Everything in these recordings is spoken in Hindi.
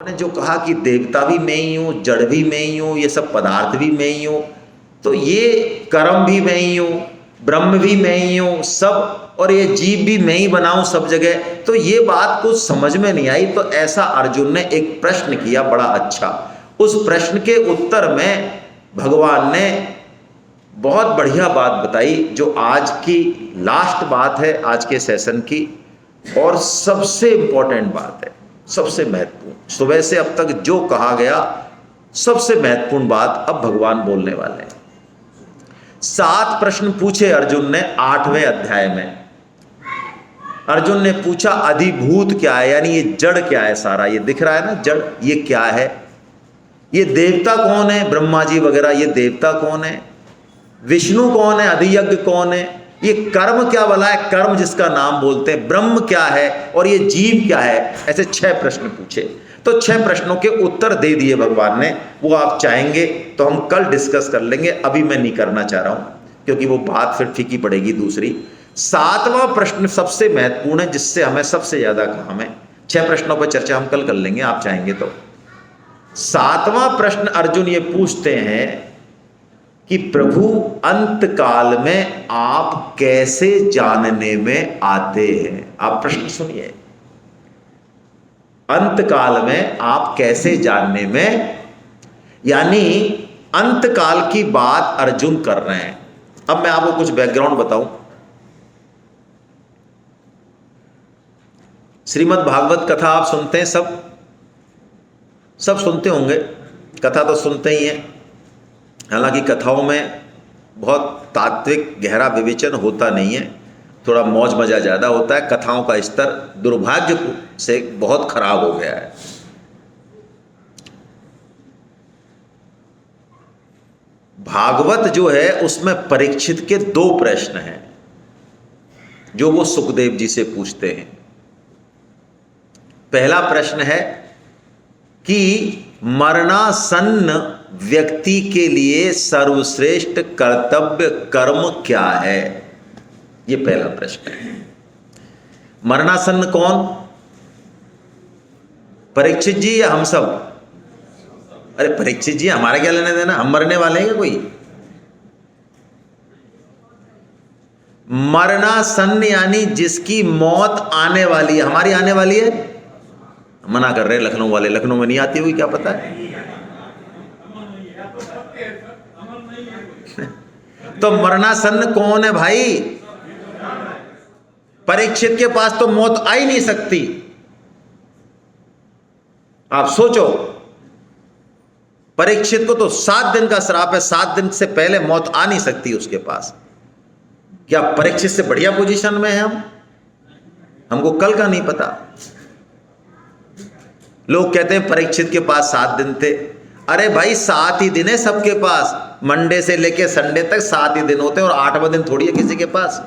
ने जो कहा कि देवता भी मैं ही हूँ, जड़ भी मैं ही हूँ, ये सब पदार्थ भी मैं ही हूँ, तो ये कर्म भी मैं ही हूँ, ब्रह्म भी मैं ही हूँ सब, और ये जीव भी मैं ही बनाऊं सब जगह, तो ये बात कुछ समझ में नहीं आई। तो ऐसा अर्जुन ने एक प्रश्न किया बड़ा अच्छा। उस प्रश्न के उत्तर में भगवान ने बहुत बढ़िया बात बताई, जो आज की लास्ट बात है आज के सेशन की, और सबसे इंपॉर्टेंट बात है, सबसे महत्वपूर्ण। सुबह से अब तक जो कहा गया सबसे महत्वपूर्ण बात अब भगवान बोलने वाले हैं। 7 प्रश्न पूछे अर्जुन ने 8वें अध्याय में। अर्जुन ने पूछा अधिभूत क्या है, यानी ये जड़ क्या है, सारा ये दिख रहा है ना जड़, ये क्या है, ये देवता कौन है, ब्रह्मा जी वगैरह, ये देवता कौन है, विष्णु कौन है, अधियज्ञ कौन है, ये कर्म क्या भला है, कर्म जिसका नाम बोलते हैं, ब्रह्म क्या है, और ये जीव क्या है। ऐसे 6 प्रश्न पूछे। तो 6 प्रश्नों के उत्तर दे दिए भगवान ने। वो आप चाहेंगे तो हम कल डिस्कस कर लेंगे, अभी मैं नहीं करना चाह रहा हूं क्योंकि वो बात फिर फीकी पड़ेगी दूसरी। 7वां प्रश्न सबसे महत्वपूर्ण है, जिससे हमें सबसे ज्यादा काम है। 6 प्रश्नों पर चर्चा हम कल कर लेंगे आप चाहेंगे तो। 7वां प्रश्न अर्जुन ये पूछते हैं कि प्रभु अंत काल में आप कैसे जानने में आते हैं। आप प्रश्न सुनिए, अंत काल में आप कैसे जानने में, यानी अंत काल की बात अर्जुन कर रहे हैं। अब मैं आपको कुछ बैकग्राउंड बताऊं। श्रीमद् भागवत कथा आप सुनते हैं, सब सुनते होंगे, कथा तो सुनते ही हैं। हालांकि कथाओं में बहुत तात्विक गहरा विवेचन होता नहीं है, थोड़ा मौज मजा ज़्यादा होता है। कथाओं का स्तर दुर्भाग्य से बहुत खराब हो गया है। भागवत जो है उसमें परीक्षित के 2 प्रश्न हैं जो वो सुखदेव जी से पूछते हैं। पहला प्रश्न है कि मरणासन्न व्यक्ति के लिए सर्वश्रेष्ठ कर्तव्य कर्म क्या है, ये पहला प्रश्न है। मरणासन्न कौन, परीक्षित जी या हम सब? अरे परीक्षित जी हमारा क्या लेने देना, हम मरने वाले हैं क्या कोई? मरणासन्न यानी जिसकी मौत आने वाली है, हमारी आने वाली है। मना कर रहे लखनऊ वाले, लखनऊ में नहीं आती हुई क्या पता है। तो मरणासन्न कौन है भाई? परीक्षित के पास तो मौत आ ही नहीं सकती। आप सोचो, परीक्षित को तो 7 दिन का श्राप है, 7 दिन से पहले मौत आ नहीं सकती उसके पास। क्या परीक्षित से बढ़िया पोजीशन में है हम? हमको कल का नहीं पता। लोग कहते हैं परीक्षित के पास 7 दिन थे। अरे भाई 7 ही दिन है सबके पास, मंडे से लेके संडे तक 7 ही दिन होते हैं, और 8वां दिन थोड़ी है किसी के पास।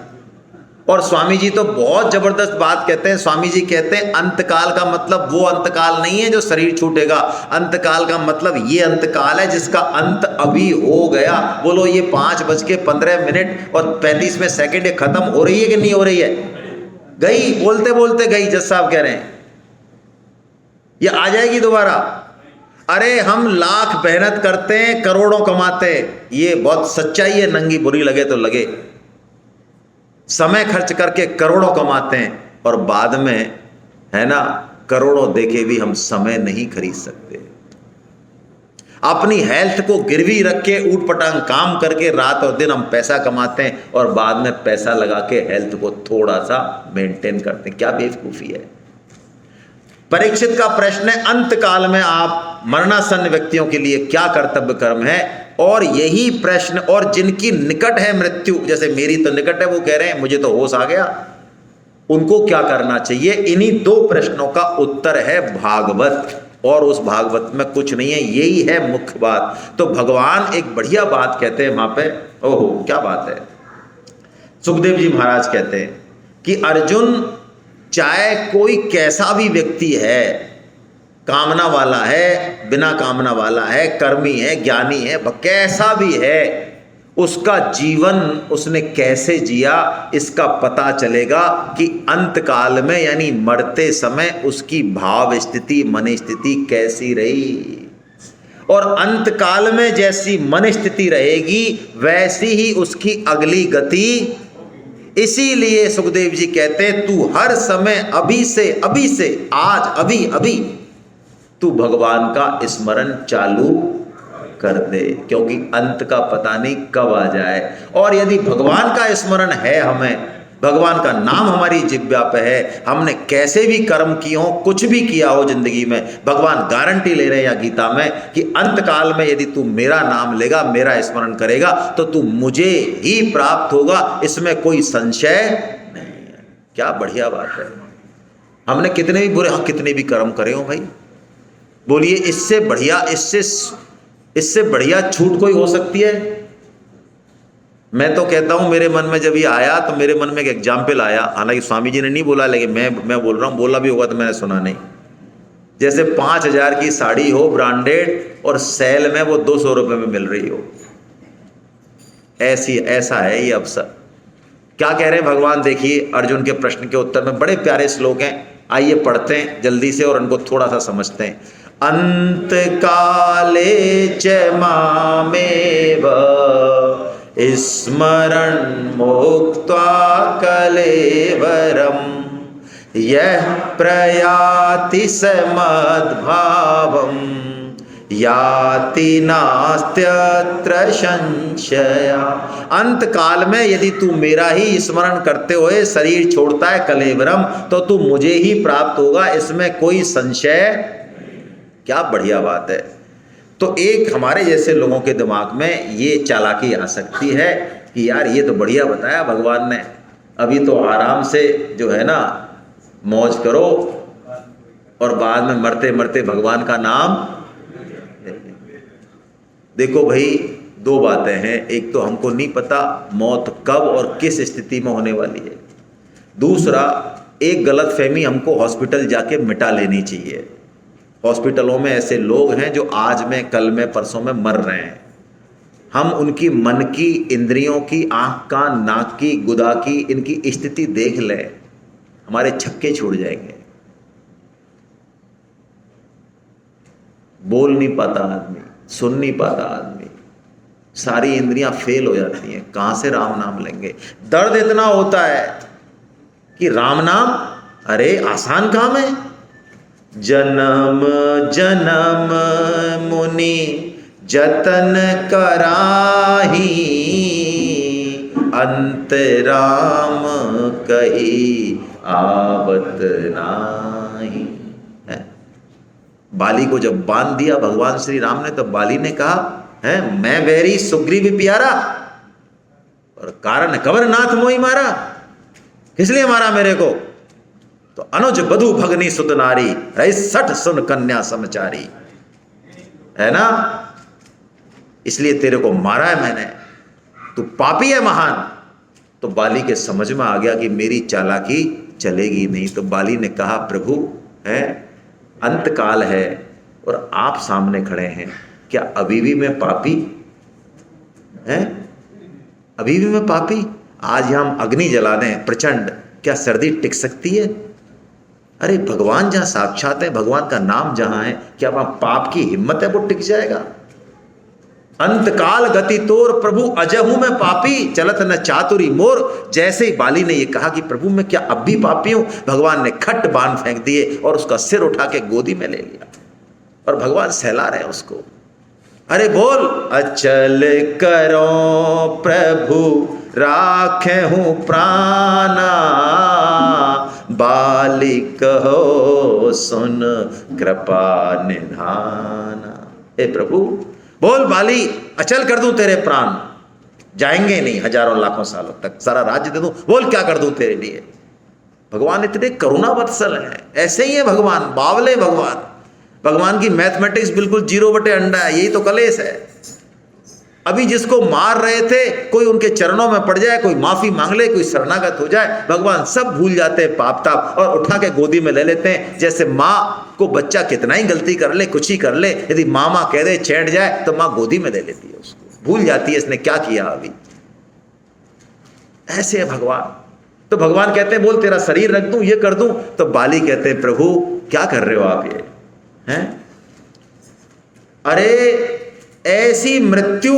और स्वामी जी तो बहुत जबरदस्त बात कहते हैं। स्वामी जी कहते हैं अंतकाल का मतलब वो अंतकाल नहीं है जो शरीर छूटेगा, अंतकाल का मतलब ये अंतकाल है जिसका अंत अभी हो गया। बोलो ये 5:15 और 35 सेकंड खत्म हो रही है कि नहीं हो रही है? गई, बोलते बोलते गई। जज साहब कह रहे हैं ये आ जाएगी दोबारा। अरे हम लाख मेहनत करते हैं, करोड़ों कमाते हैं, ये बहुत सच्चाई है, नंगी बुरी लगे तो लगे। समय खर्च करके करोड़ों कमाते हैं और बाद में है ना, करोड़ों देके भी हम समय नहीं खरीद सकते। अपनी हेल्थ को गिरवी रख के ऊट पटांग काम करके रात और दिन हम पैसा कमाते हैं, और बाद में पैसा लगा के हेल्थ को थोड़ा सा मेंटेन करते हैं। क्या बेवकूफी है। परीक्षित का प्रश्न है अंत काल में आप मरणासन्न व्यक्तियों के लिए क्या कर्तव्य कर्म है, और यही प्रश्न, और जिनकी निकट है मृत्यु, जैसे मेरी तो निकट है, वो कह रहे हैं मुझे तो होश आ गया, उनको क्या करना चाहिए। इन्हीं 2 प्रश्नों का उत्तर है भागवत, और उस भागवत में कुछ नहीं है, यही है मुख्य बात। तो भगवान एक बढ़िया बात कहते हैं वहां पे। ओहो क्या बात है। सुखदेव जी महाराज कहते हैं कि अर्जुन, चाहे कोई कैसा भी व्यक्ति है, कामना वाला है, बिना कामना वाला है, कर्मी है, ज्ञानी है, कैसा भी है, उसका जीवन उसने कैसे जिया इसका पता चलेगा कि अंत काल में यानी मरते समय उसकी भाव स्थिति, मन स्थिति कैसी रही। और अंत काल में जैसी मन स्थिति रहेगी वैसी ही उसकी अगली गति। इसीलिए सुखदेव जी कहते हैं तू हर समय अभी से आज अभी तू भगवान का स्मरण चालू कर दे, क्योंकि अंत का पता नहीं कब आ जाए। और यदि भगवान का स्मरण है, हमें भगवान का नाम हमारी जिह्वा पे है, हमने कैसे भी कर्म किए हो, कुछ भी किया हो जिंदगी में, भगवान गारंटी ले रहे हैं या गीता में कि अंत काल में यदि तू मेरा नाम लेगा, मेरा स्मरण करेगा तो तू मुझे ही प्राप्त होगा, इसमें कोई संशय नहीं है। क्या बढ़िया बात है। हमने कितने भी बुरे, हाँ कितने भी कर्म करे हो भाई, बोलिए इससे बढ़िया, इससे बढ़िया छूट कोई हो सकती है? मैं तो कहता हूं मेरे मन में जब ये आया तो मेरे मन में एक एग्जाम्पल आया, हालांकि स्वामी जी ने नहीं बोला लेकिन मैं बोल रहा हूं, बोला भी होगा तो मैंने सुना नहीं। जैसे 5,000 की साड़ी हो ब्रांडेड और सेल में वो 200 रुपये में मिल रही हो, ऐसा है ये अवसर। क्या कह रहे हैं भगवान, देखिए अर्जुन के प्रश्न के उत्तर में बड़े प्यारे श्लोक हैं, आइए पढ़ते हैं जल्दी से और उनको थोड़ा सा समझते हैं। अंत काले च मामेव स्मरण मुक्त्वा कलेवरम यः प्रयाति समद्भावम याति नास्त्यत्र संशया। अंत काल में यदि तू मेरा ही स्मरण करते हुए शरीर छोड़ता है कलेवरम, तो तू मुझे ही प्राप्त होगा, इसमें कोई संशय। क्या बढ़िया बात है। तो एक हमारे जैसे लोगों के दिमाग में ये चालाकी आ सकती है कि यार ये तो बढ़िया बताया भगवान ने, अभी तो आराम से जो है ना मौज करो और बाद में मरते मरते भगवान का नाम। देखो भाई, दो बातें हैं, एक तो हमको नहीं पता मौत कब और किस स्थिति में होने वाली है, दूसरा एक गलतफहमी हमको हॉस्पिटल जाके मिटा लेनी चाहिए। हॉस्पिटलों में ऐसे लोग हैं जो आज में, कल में, परसों में मर रहे हैं। हम उनकी मन की, इंद्रियों की, आंख का, नाक की, गुदा की, इनकी स्थिति देख लें, हमारे छक्के छूट जाएंगे। बोल नहीं पाता आदमी, सुन नहीं पाता आदमी, सारी इंद्रियां फेल हो जाती हैं, कहां से राम नाम लेंगे। दर्द इतना होता है कि राम नाम, अरे आसान काम है। जन्म जन्म मुनि जतन कराही अंत राम कही आवत नाही। बाली को जब बांध दिया भगवान श्री राम ने, तो बाली ने कहा है मैं बैरी सुग्रीव प्यारा और कारण कंवरनाथ मोहि मारा। किस लिए मारा मेरे को? तो अनुज बधु भगनी सुत नारी रही 60 सुन कन्या समचारी, है ना, इसलिए तेरे को मारा है मैंने, तू पापी है महान। तो बाली के समझ में आ गया कि मेरी चालाकी चलेगी नहीं। तो बाली ने कहा प्रभु है अंत काल है और आप सामने खड़े हैं, क्या अभी भी मैं पापी हैं? अभी भी मैं पापी? आज हम अग्नि जला दें प्रचंड, क्या सर्दी टिक सकती है? अरे भगवान जहां साक्षात है, भगवान का नाम जहां है, क्या वहां पाप की हिम्मत है वो टिक जाएगा? अंत काल गति तोर प्रभु अजहू में पापी चलत न चातुरी मोर। जैसे ही बाली ने ये कहा कि प्रभु मैं क्या अब भी पापी हूं, भगवान ने खट बाण फेंक दिए और उसका सिर उठा के गोदी में ले लिया और भगवान सहला रहे उसको। अरे बोल, अचल करो प्रभु राखे हूं प्राणा, बाली कहो सुन कृपा निधाना। हे प्रभु बोल बाली, अचल कर दूं तेरे प्राण, जाएंगे नहीं हजारों लाखों सालों तक, सारा राज्य दे दूं, बोल क्या कर दूं तेरे लिए। भगवान इतने करुणा वत्सल हैं, ऐसे ही है भगवान, बावले भगवान। भगवान की मैथमेटिक्स बिल्कुल 0/अंडा है, यही तो कलेश है। अभी जिसको मार रहे थे, कोई उनके चरणों में पड़ जाए, कोई माफी मांग ले, कोई शरणागत हो जाए, भगवान सब भूल जाते हैं पाप ताप और उठा के गोदी में ले लेते हैं। जैसे माँ को बच्चा कितना ही गलती कर ले, कुछ ही कर ले, यदि मामा कह दे चैंट जाए तो माँ गोदी में ले लेती है उसको। भूल जाती है इसने क्या किया अभी। ऐसे है भगवान। तो भगवान कहते हैं बोल तेरा शरीर रख दूं, ये कर दूं। तो बाली कहते हैं प्रभु क्या कर रहे हो आप ये हैं? अरे ऐसी मृत्यु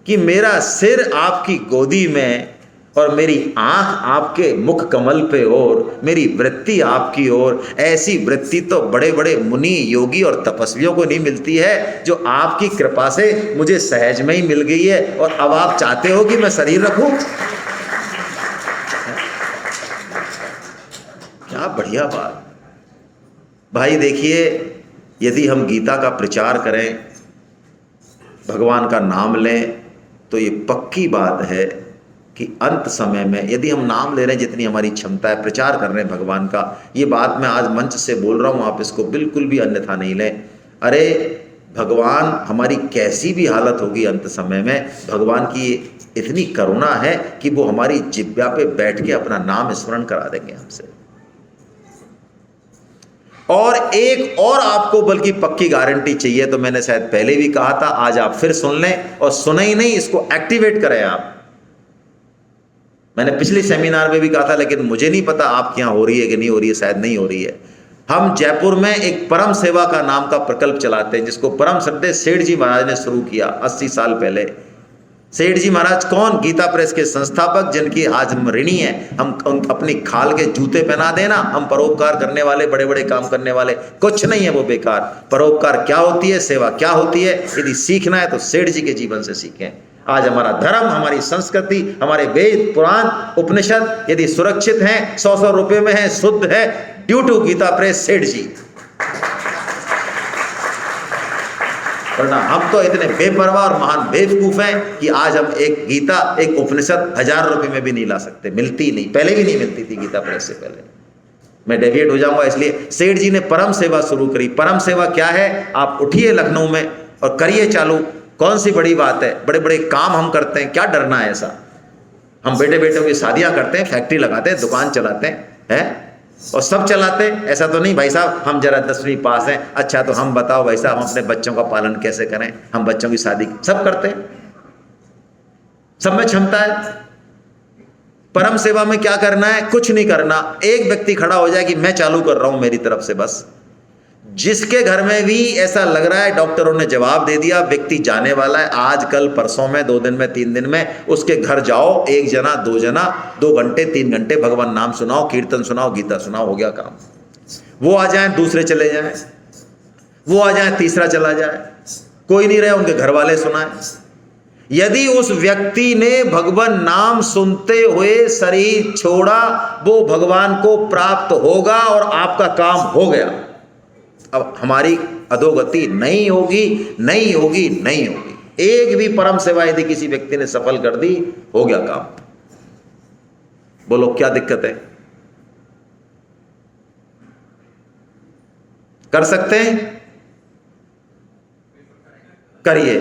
कि मेरा सिर आपकी गोदी में और मेरी आंख आपके मुख कमल पे और मेरी वृत्ति आपकी ओर, ऐसी वृत्ति तो बड़े बड़े मुनि योगी और तपस्वियों को नहीं मिलती है, जो आपकी कृपा से मुझे सहज में ही मिल गई है। और अब आप चाहते हो कि मैं शरीर रखूं? क्या बढ़िया बात भाई। देखिए, यदि हम गीता का प्रचार करें, भगवान का नाम लें, तो ये पक्की बात है कि अंत समय में यदि हम नाम ले रहे हैं, जितनी हमारी क्षमता है, प्रचार कर रहे हैं भगवान का, ये बात मैं आज मंच से बोल रहा हूँ, आप इसको बिल्कुल भी अन्यथा नहीं लें। अरे भगवान, हमारी कैसी भी हालत होगी अंत समय में, भगवान की इतनी करुणा है कि वो हमारी जिह्वा पे बैठ के अपना नाम स्मरण करा देंगे हमसे। और एक और आपको बल्कि पक्की गारंटी चाहिए, तो मैंने शायद पहले भी कहा था, आज आप फिर सुन लें, और सुना ही नहीं, इसको एक्टिवेट करें आप। मैंने पिछले सेमिनार में भी कहा था, लेकिन मुझे नहीं पता आपके यहाँ हो रही है कि नहीं हो रही है, शायद नहीं हो रही है। हम जयपुर में एक परम सेवा का नाम का प्रकल्प चलाते हैं, जिसको परम श्रद्धेय सेठ जी महाराज ने शुरू किया 80 साल पहले। सेठ जी महाराज कौन? गीता प्रेस के संस्थापक, जिनकी आज हम ऋणी हैं। हम अपनी खाल के जूते पहना देना, हम परोपकार करने वाले, बड़े बड़े काम करने वाले, कुछ नहीं है वो बेकार। परोपकार क्या होती है, सेवा क्या होती है, यदि सीखना है तो सेठ जी के जीवन से सीखें। आज हमारा धर्म, हमारी संस्कृति, हमारे वेद पुराण उपनिषद यदि सुरक्षित हैं, 100 रुपए में है, शुद्ध है, ड्यू टू गीता प्रेस सेठ जी। वरना हम तो इतने बेपरवाह और महान बेवकूफ हैं कि आज हम एक गीता, एक उपनिषद 1000 रुपए में भी नहीं ला सकते, मिलती नहीं, पहले भी नहीं मिलती थी गीता प्रेस से पहले। मैं डेविएट हो जाऊंगा, इसलिए सेठ जी ने परम सेवा शुरू करी। परम सेवा क्या है? आप उठिए लखनऊ में और करिए चालू, कौन सी बड़ी बात है, बड़े बड़े काम हम करते हैं, क्या डरना है ऐसा। हम बेटे बेटों की शादियां करते हैं, फैक्ट्री लगाते हैं, दुकान चलाते हैं, और सब चलाते हैं। ऐसा तो नहीं भाई साहब हम जरा 10वीं पास हैं, अच्छा तो हम बताओ भाई साहब हम अपने बच्चों का पालन कैसे करें, हम बच्चों की शादी सब करते हैं, सब में क्षमता है। परम सेवा में क्या करना है? कुछ नहीं करना। एक व्यक्ति खड़ा हो जाए कि मैं चालू कर रहा हूं मेरी तरफ से, बस। जिसके घर में भी ऐसा लग रहा है, डॉक्टरों ने जवाब दे दिया, व्यक्ति जाने वाला है आज कल परसों में, 2 दिन में, 3 दिन में, उसके घर जाओ, 1 जना 2 जना, 2 घंटे 3 घंटे भगवान नाम सुनाओ, कीर्तन सुनाओ, गीता सुनाओ, हो गया काम। वो आ जाए, दूसरे चले जाए, वो आ जाए, तीसरा चला जाए, कोई नहीं रहे, उनके घर वाले सुनाए। यदि उस व्यक्ति ने भगवान नाम सुनते हुए शरीर छोड़ा, वो भगवान को प्राप्त होगा और आपका काम हो गया। अब हमारी अधोगति नहीं होगी, नहीं होगी, नहीं होगी। एक भी परम सेवा यदि किसी व्यक्ति ने सफल कर दी, हो गया काम। बोलो क्या दिक्कत है? कर सकते हैं? करिए,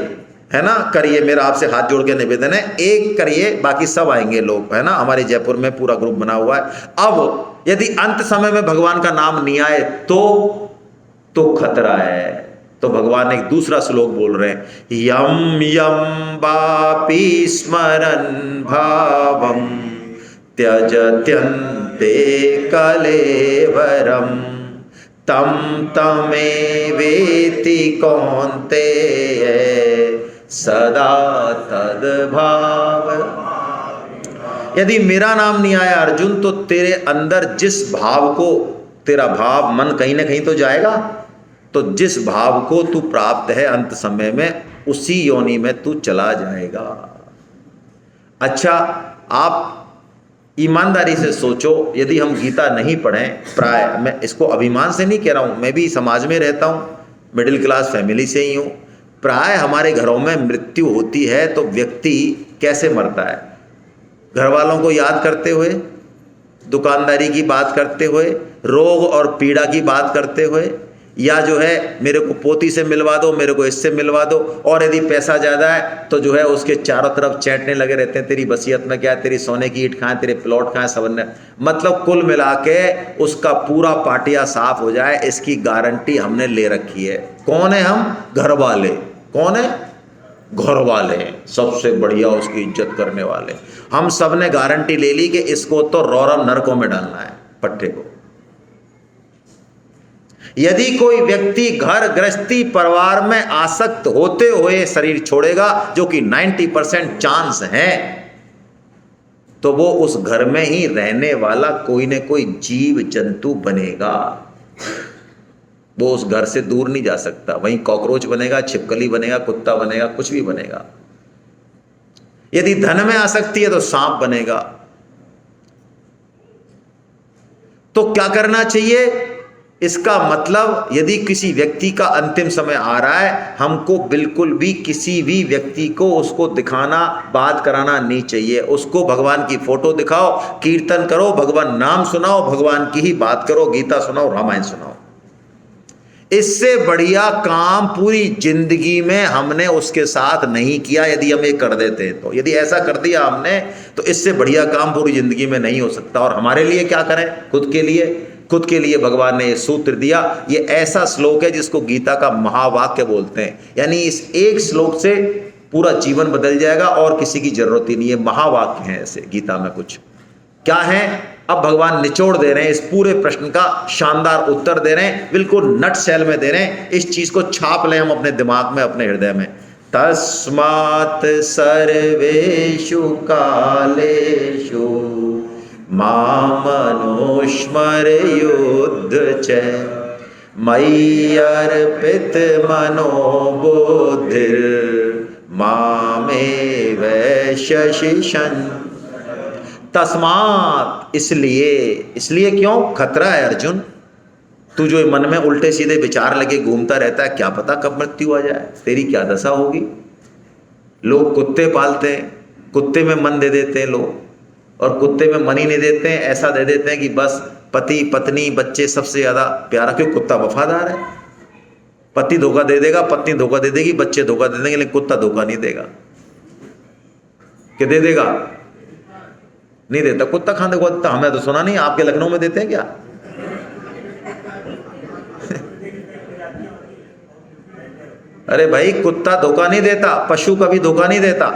है ना, करिए। मेरा आपसे हाथ जोड़ के निवेदन है, एक करिए, बाकी सब आएंगे लोग, है ना। हमारे जयपुर में पूरा ग्रुप बना हुआ है। अब यदि अंत समय में भगवान का नाम नहीं आए तो खतरा है। तो भगवान एक दूसरा श्लोक बोल रहे हैं, यम यम वापि स्मरन् भावम त्यजत्यन्ते कलेवरम तम तमेवेति कौन्तेय सदा तद्भाव। यदि मेरा नाम नहीं आया अर्जुन, तो तेरे अंदर जिस भाव को, तेरा भाव मन कहीं ना कहीं तो जाएगा, तो जिस भाव को तू प्राप्त है अंत समय में, उसी योनि में तू चला जाएगा। अच्छा, आप ईमानदारी से सोचो, यदि हम गीता नहीं पढ़ें, प्राय, मैं इसको अभिमान से नहीं कह रहा हूँ, मैं भी समाज में रहता हूँ, मिडिल क्लास फैमिली से ही हूँ, प्राय हमारे घरों में मृत्यु होती है तो व्यक्ति कैसे मरता है? घर वालों को याद करते हुए, दुकानदारी की बात करते हुए, रोग और पीड़ा की बात करते हुए, या जो है मेरे को पोती से मिलवा दो, मेरे को इससे मिलवा दो, और यदि पैसा ज़्यादा है तो जो है उसके चारों तरफ चैंटने लगे रहते हैं, तेरी वसीयत में क्या है, तेरी सोने की ईंट कहाँ है, तेरे प्लॉट कहाँ है, सबने, मतलब कुल मिला के उसका पूरा पाटिया साफ हो जाए, इसकी गारंटी हमने ले रखी है। कौन है हम? घर वाले। कौन है? घर वाले हैं सबसे बढ़िया, उसकी इज्जत करने वाले। हम सब ने गारंटी ले ली कि इसको तो रौरव नरकों में डालना है, पट्टे को। यदि कोई व्यक्ति घर गृहस्थी परिवार में आसक्त होते हुए शरीर छोड़ेगा, जो कि 90% चांस है, तो वो उस घर में ही रहने वाला कोई न कोई जीव जंतु बनेगा। वो उस घर से दूर नहीं जा सकता, वहीं कॉकरोच बनेगा, छिपकली बनेगा, कुत्ता बनेगा, कुछ भी बनेगा। यदि धन में आसक्ति है तो सांप बनेगा। तो क्या करना चाहिए? इसका मतलब यदि किसी व्यक्ति का अंतिम समय आ रहा है, हमको बिल्कुल भी किसी भी व्यक्ति को उसको दिखाना, बात कराना नहीं चाहिए। उसको भगवान की फोटो दिखाओ, कीर्तन करो, भगवान नाम सुनाओ, भगवान की ही बात करो, गीता सुनाओ, रामायण सुनाओ। इससे बढ़िया काम पूरी जिंदगी में हमने उसके साथ नहीं किया। यदि हम ये कर देते हैं तो, यदि ऐसा कर दिया हमने, तो इससे बढ़िया काम पूरी जिंदगी में नहीं हो सकता। और हमारे लिए क्या करें? खुद के लिए भगवान ने ये सूत्र दिया। ये ऐसा श्लोक है जिसको गीता का महावाक्य बोलते हैं। यानी इस एक श्लोक से पूरा जीवन बदल जाएगा और किसी की जरूरत ही नहीं है। महावाक्य है ऐसे गीता में। कुछ क्या है? अब भगवान निचोड़ दे रहे हैं, इस पूरे प्रश्न का शानदार उत्तर दे रहे हैं, बिल्कुल नट सेल में दे रहे हैं। इस चीज को छाप लें हम अपने दिमाग में, अपने हृदय में। तस्मात् सर्वेषु कालेषु मामनुस्मरयुध्य च मयि अर्पित मनोबुद्धिर् मामेव शशिषन्। तस्मात्, इसलिए क्यों? खतरा है अर्जुन। तू जो मन में उल्टे सीधे विचार लगे घूमता रहता है, क्या पता कब मृत्यु आ जाए, तेरी क्या दशा होगी। लोग कुत्ते पालते हैं, कुत्ते में मन दे देते हैं लोग, और कुत्ते में मन ही नहीं देते हैं, ऐसा दे देते हैं कि बस पति पत्नी बच्चे सबसे ज्यादा प्यारा। क्यों? कुत्ता वफादार है। पति धोखा दे देगा, पत्नी धोखा दे देगी, बच्चे धोखा दे देंगे, लेकिन कुत्ता धोखा नहीं देगा। क्या दे देगा? नहीं देता। कुत्ता खाने को देता? हमें तो सुना नहीं। आपके लखनऊ में देते हैं क्या? अरे भाई, कुत्ता धोखा नहीं देता, पशु कभी धोखा नहीं देता।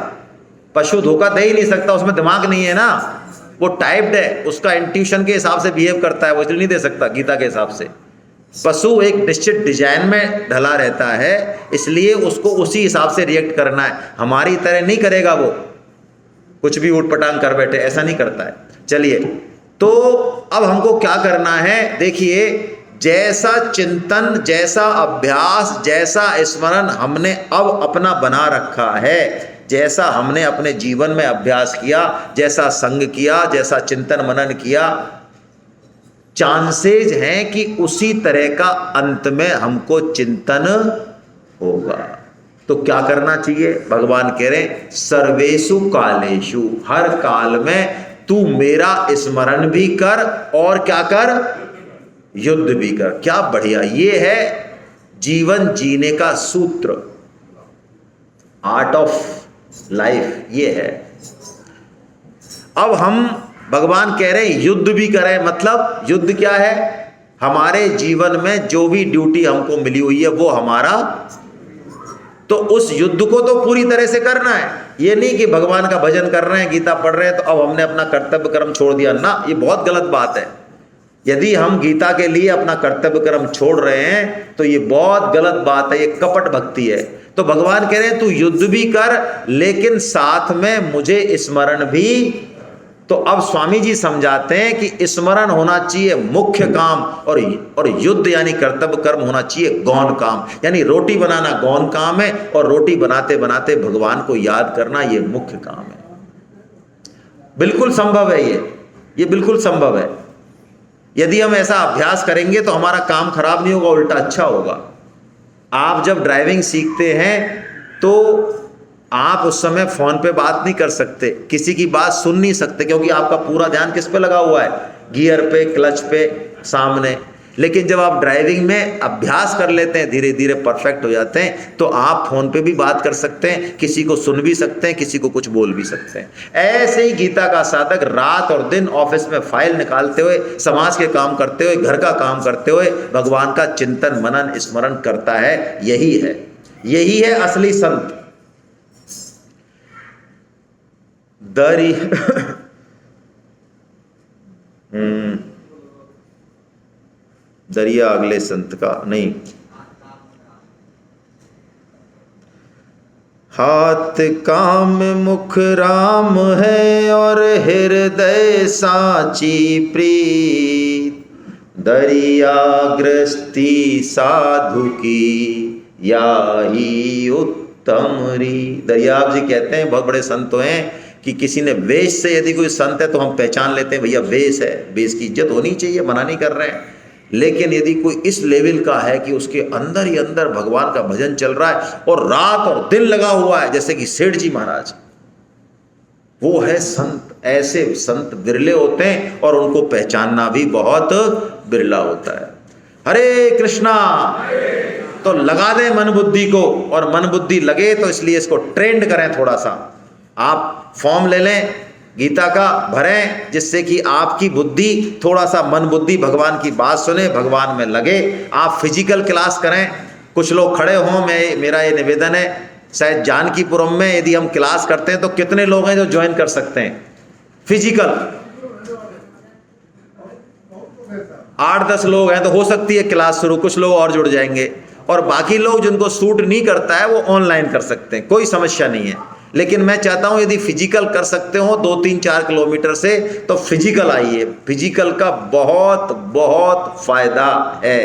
पशु धोखा दे ही नहीं सकता, उसमें दिमाग नहीं है ना, वो टाइप्ड है, उसका इंट्यूशन के हिसाब से बिहेव करता है, वो इसलिए नहीं दे सकता गीता के हिसाब से। पशु एक निश्चित डिजाइन में ढला रहता है, इसलिए उसको उसी हिसाब से रिएक्ट करना है। हमारी तरह नहीं करेगा वो, कुछ भी उठपटांग कर बैठे, ऐसा नहीं करता है। चलिए, तो अब हमको क्या करना है? देखिए, जैसा चिंतन, जैसा अभ्यास, जैसा स्मरण हमने अब अपना बना रखा है, जैसा हमने अपने जीवन में अभ्यास किया, जैसा संग किया, जैसा चिंतन मनन किया, चांसेज हैं कि उसी तरह का अंत में हमको चिंतन होगा। तो क्या करना चाहिए? भगवान कह रहे हैं सर्वेषु कालेषु, हर काल में तू मेरा स्मरण भी कर और क्या कर? युद्ध भी कर। क्या बढ़िया! ये है जीवन जीने का सूत्र, आर्ट ऑफ लाइफ ये है। अब हम भगवान कह रहे हैं युद्ध भी करें। मतलब युद्ध क्या है? हमारे जीवन में जो भी ड्यूटी हमको मिली हुई है वो हमारा, तो उस युद्ध को तो पूरी तरह से करना है। ये नहीं कि भगवान का भजन कर रहे हैं, गीता पढ़ रहे हैं, तो अब हमने अपना कर्तव्य कर्म छोड़ दिया ना, ये बहुत गलत बात है। यदि हम गीता के लिए अपना कर्तव्य कर्म छोड़ रहे हैं तो ये बहुत गलत बात है, ये कपट भक्ति है। तो भगवान कह रहे हैं तू युद्ध भी कर, लेकिन साथ में मुझे स्मरण भी। तो अब स्वामी जी समझाते हैं कि स्मरण होना चाहिए मुख्य काम, और युद्ध यानी कर्तव्य कर्म होना चाहिए गौण काम। यानी रोटी बनाना गौण काम है, और रोटी बनाते बनाते भगवान को याद करना ये मुख्य काम है। बिल्कुल संभव है ये बिल्कुल संभव है। यदि हम ऐसा अभ्यास करेंगे तो हमारा काम खराब नहीं होगा, उल्टा अच्छा होगा। आप जब ड्राइविंग सीखते हैं तो आप उस समय फोन पे बात नहीं कर सकते, किसी की बात सुन नहीं सकते, क्योंकि आपका पूरा ध्यान किस पे लगा हुआ है? गियर पे, क्लच पे, सामने। लेकिन जब आप ड्राइविंग में अभ्यास कर लेते हैं, धीरे धीरे परफेक्ट हो जाते हैं, तो आप फोन पे भी बात कर सकते हैं, किसी को सुन भी सकते हैं, किसी को कुछ बोल भी सकते हैं। ऐसे ही गीता का साधक रात और दिन ऑफिस में फाइल निकालते हुए, समाज के काम करते हुए, घर का काम करते हुए भगवान का चिंतन मनन स्मरण करता है। यही है असली संत। दरी दरिया अगले संत का नहीं। हाथ काम मुख राम है और हृदय साची प्रीत, दरिया गृहस्थी साधु की याही उत्तम री। दरियाब जी कहते हैं, बहुत बड़े संत तो हैं, कि किसी ने वेश से यदि कोई संत है तो हम पहचान लेते हैं भैया वेश है, वेश की इज्जत होनी चाहिए, मना नहीं कर रहे हैं। लेकिन यदि कोई इस लेवल का है कि उसके अंदर ही अंदर भगवान का भजन चल रहा है और रात और दिन लगा हुआ है, जैसे कि सेठ जी महाराज, वो है संत। ऐसे संत बिरले होते हैं और उनको पहचानना भी बहुत बिरला होता है। हरे कृष्णा। तो लगा दें मन बुद्धि को, और मन बुद्धि लगे तो इसलिए इसको ट्रेंड करें थोड़ा सा। आप फॉर्म ले लें गीता का, भरें, जिससे कि आपकी बुद्धि थोड़ा सा मन बुद्धि भगवान की बात सुने, भगवान में लगे। आप फिजिकल क्लास करें, कुछ लोग खड़े हों, मेरा ये निवेदन है, शायद जानकीपुरम में यदि हम क्लास करते हैं तो कितने लोग हैं जो ज्वाइन कर सकते हैं फिजिकल? 8-10 लोग हैं, तो हो सकती है क्लास शुरू, कुछ लोग और जुड़ जाएंगे, और बाकी लोग जिनको सूट नहीं करता है वो ऑनलाइन कर सकते हैं, कोई समस्या नहीं है। लेकिन मैं चाहता हूं यदि फिजिकल कर सकते हो 2-3-4 किलोमीटर से, तो फिजिकल आइए। फिजिकल का बहुत बहुत फायदा है।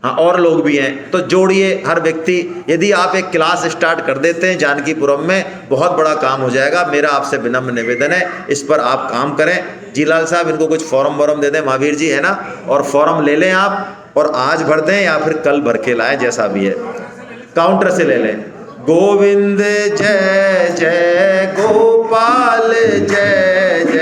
हाँ, और लोग भी हैं, तो जोड़िए हर व्यक्ति। यदि आप एक क्लास स्टार्ट कर देते हैं जानकीपुरम में, बहुत बड़ा काम हो जाएगा। मेरा आपसे विनम्र निवेदन है, इस पर आप काम करें। जीलाल साहब, इनको कुछ फॉर्म वॉर्म दे दें, महावीर जी है ना, और फॉर्म ले लें आप, और आज भर दें या फिर कल भर के लाएं, जैसा भी है, काउंटर से ले लें। गोविंद जय जय गोपाल जय